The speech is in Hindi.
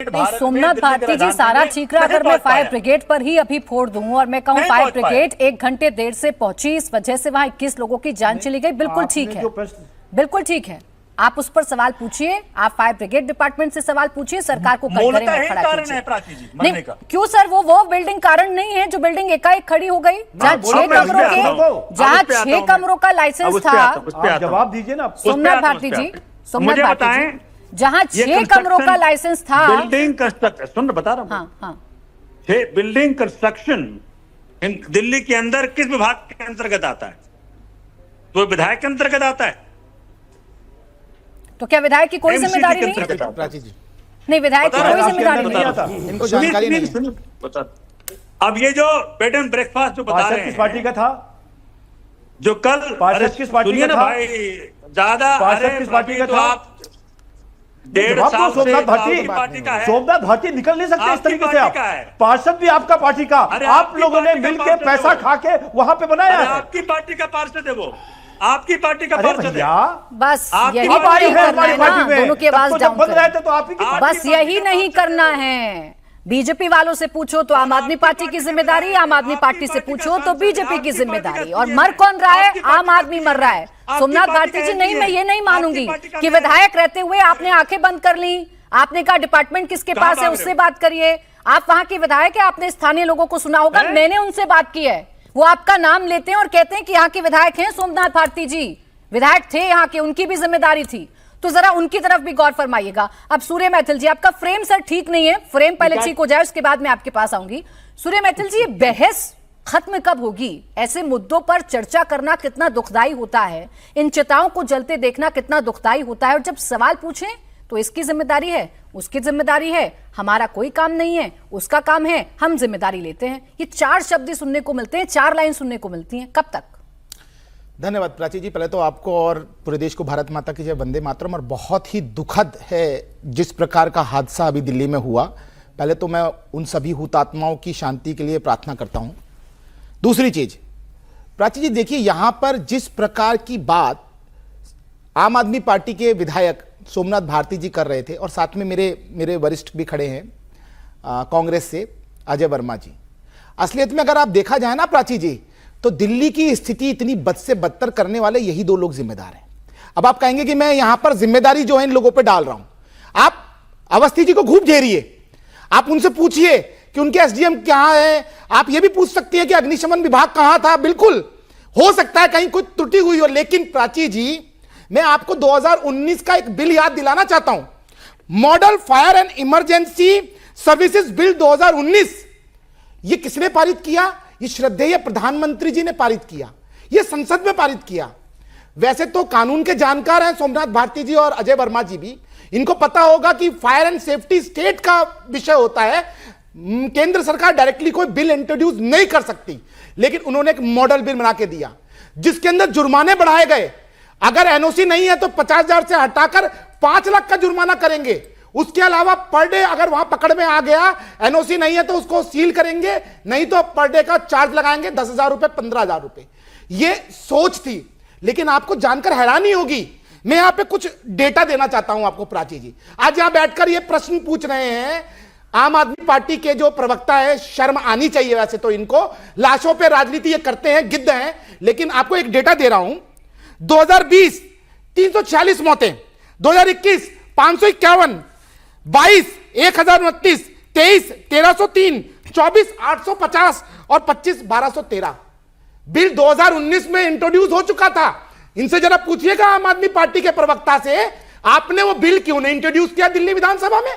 सोमनाथ भारती जी, सारा ठीकरा अगर मैं फायर ब्रिगेड पर ही अभी फोड़ दूं और मैं कहूं फायर ब्रिगेड 1 घंटे देर से पहुंची, इस वजह से वहां 21 लोगों की जान चली गई, बिल्कुल ठीक है, बिल्कुल ठीक है। आप उस पर सवाल पूछिए, आप फायर ब्रिगेड डिपार्टमेंट से सवाल पूछिए, सरकार को कटघरे में खड़ा कीजिए। नहीं क्यों सर, वो बिल्डिंग कारण नहीं है जो बिल्डिंग एकाएक खड़ी हो गई, जहाँ 6 कमरों का लाइसेंस था। जवाब दीजिए ना सोमनाथ भारती जी, सोमनाथ भारती जी, जहाँ 6 कमरों का लाइसेंस था, बिल्डिंग कंस्ट्रक्शन, सुन बता रहा हूँ, हाँ, बिल्डिंग कंस्ट्रक्शन दिल्ली के अंदर किस विभाग के अंतर्गत आता है? तो विधायक के अंतर्गत आता है। तो क्या विधायक की कोई जिम्मेदारी नहीं? प्राची जी, नहीं, विधायक की कोई जिम्मेदारी नहीं, इनको जानकारी नहीं है। अब ये जो बेड एंड ब्रेकफास्ट जो बता रहे हैं, किस पार्टी का था? जो कल किस पार्टी का था भाई? ज्यादा किस पार्टी का था? आप 1.5 साल से आपकी पार्टी का है। सोमनाथ भारती निकल नहीं सकते इस तरीके से। आप पार्षद भी आपका पार्टी का, आप लोगों ने मिलकर पैसा खा के वहां पे बनाया है। आपकी पार्टी का पार्षद है वो, आपकी पार्टी का पार्षद है। बस यही नहीं करना है ना, दोनों की आवाज डाउन बन रहे थे तो आप ही की बस यही नहीं करना है। बीजेपी वालों से पूछो तो आम आदमी पार्टी की जिम्मेदारी, आम आदमी पार्टी से पूछो तो बीजेपी की जिम्मेदारी, और मर कौन रहा है? आम आदमी मर रहा है। सोमनाथ भारती जी, नहीं, मैं ये नहीं मानूंगी कि विधायक रहते हुए आपने आंखें बंद कर ली। आपने कहा डिपार्टमेंट किसके पास है, उससे बात करिए। आप वहां के विधायक है, आपने स्थानीय लोगों को सुना होगा, मैंने उनसे बात की है, वो आपका नाम लेते हैं और कहते हैं कि यहाँ के विधायक हैं सोमनाथ भारती जी, विधायक थे यहाँ के, उनकी भी जिम्मेदारी थी। तो जरा उनकी तरफ भी गौर फरमाइएगा। अब सूर्य मैथिल जी, आपका फ्रेम सर ठीक नहीं है, फ्रेम पहले ठीक हो जाए, उसके बाद मैं आपके पास आऊंगी। सूर्य मैथिल जी, ये बहस खत्म कब होगी? ऐसे मुद्दों पर चर्चा करना कितना दुखदाई होता है, इन चिताओं को जलते देखना कितना दुखदाई होता है, और जब सवाल पूछें तो इसकी जिम्मेदारी है, उसकी जिम्मेदारी है, हमारा कोई काम नहीं है, उसका काम है, हम जिम्मेदारी लेते हैं। ये 4 शब्द सुनने को मिलते हैं, 4 लाइन सुनने को मिलती हैं, कब तक? धन्यवाद प्राची जी। पहले तो आपको और पूरे देश को भारत माता की जय, वंदे मातरम। और बहुत ही दुखद है जिस प्रकार का हादसा अभी दिल्ली में हुआ। पहले तो मैं उन सभी हुतात्माओं की शांति के लिए प्रार्थना करता हूं। दूसरी चीज, प्राची जी देखिए, यहां पर जिस प्रकार की बात आम आदमी पार्टी के विधायक सोमनाथ भारती जी कर रहे थे, और साथ में मेरे वरिष्ठ भी खड़े हैं कांग्रेस से अजय वर्मा जी, असलियत में अगर आप देखा जाए ना प्राची जी, तो दिल्ली की स्थिति इतनी बद से बदतर करने वाले यही 2 लोग जिम्मेदार हैं। अब आप कहेंगे कि मैं यहां पर जिम्मेदारी जो है इन लोगों पे डाल रहा हूं। आप अवस्थी जी को खूब घेरिए, आप उनसे पूछिए कि उनके एसडीएम कहां है। आप ये भी पूछ सकती हैं कि अग्निशमन विभाग कहां था। बिल्कुल हो सकता है कहीं कुछ त्रुटि हुई हो, लेकिन प्राची जी मैं आपको 2019 का एक बिल याद दिलाना चाहता हूं, model fire and emergency services bill 2019। ये किसने पारित किया? ये श्रद्धेय प्रधानमंत्री जी ने पारित किया, ये संसद में पारित किया। वैसे तो कानून के जानकार हैं सोमनाथ भारती जी और अजय वर्मा जी भी, इनको पता होगा कि फायर एंड सेफ्टी स्टेट का विषय होता है, केंद्र सरकार डायरेक्टली कोई बिल इंट्रोड्यूस नहीं कर सकती। लेकिन उन्होंने एक मॉडल बिल बना के दिया जिसके अंदर जुर्माने बढ़ाए गए। अगर एनओसी नहीं है तो 50,000 से हटाकर 5 लाख का जुर्माना करेंगे। उसके अलावा पर डे अगर वहां पकड़ में आ गया, एनओसी नहीं है तो उसको सील करेंगे, नहीं तो पर डे का चार्ज लगाएंगे 10,000 रुपए, 15,000 रुपए। ये सोच थी। लेकिन आपको जानकर हैरानी होगी, मैं यहां पे कुछ डेटा देना चाहता हूं आपको प्राची जी। आज यहां बैठकर ये प्रश्न पूछ रहे हैं आम आदमी पार्टी के जो प्रवक्ता है, शर्म आनी चाहिए वैसे तो इनको, लाशों पे राजनीति ये करते हैं, गिद्ध हैं। लेकिन आपको एक डेटा दे रहा हूं, 2020 346 मौतें, 2021 551, 22 1029, 23 1303, 24 850 और 25 1213। बिल 2019 में इंट्रोड्यूस हो चुका था। इनसे जरा पूछिएगा आम आदमी पार्टी के प्रवक्ता से, आपने वो बिल क्यों नहीं इंट्रोड्यूस किया दिल्ली विधानसभा में?